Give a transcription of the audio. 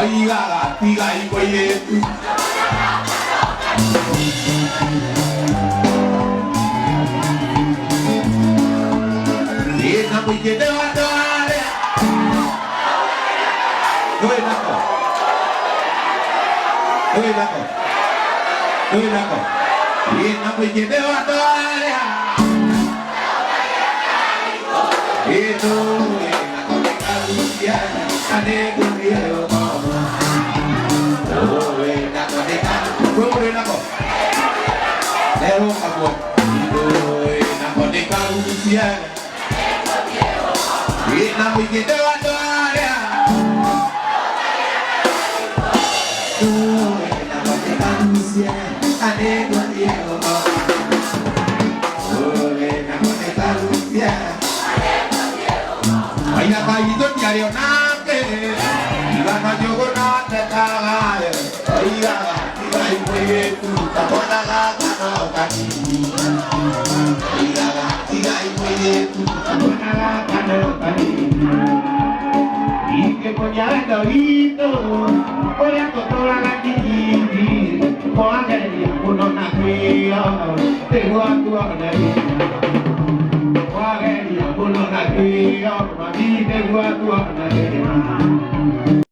Oiga, tiga y güey. Y esa muy que te va a dar. No es naco. No es naco. No es naco. Y esa muy que te va a dar. Y tú, naco de Calucia, ane con Diego. Oh, naco de Calucia. ¿Cómo es naco? Leo Calucia. Oh, naco de Calucia. Y la muy que te va a dar. Tú, la voz de Calucia, ane con Diego. Oh, la voz de Calucia, ane con Diego. Ay, la caído diario nate, y la no yo nate tagare. Oiga, y muy tú, tapona la cano cani. Oiga, y muy tú, tapona la cano cani. Y que coñada dorito, por el toda la chiquiti, por aquel uno nació, tengo a tu alegría. Por aquel uno nació, a mí tengo a tu alegría.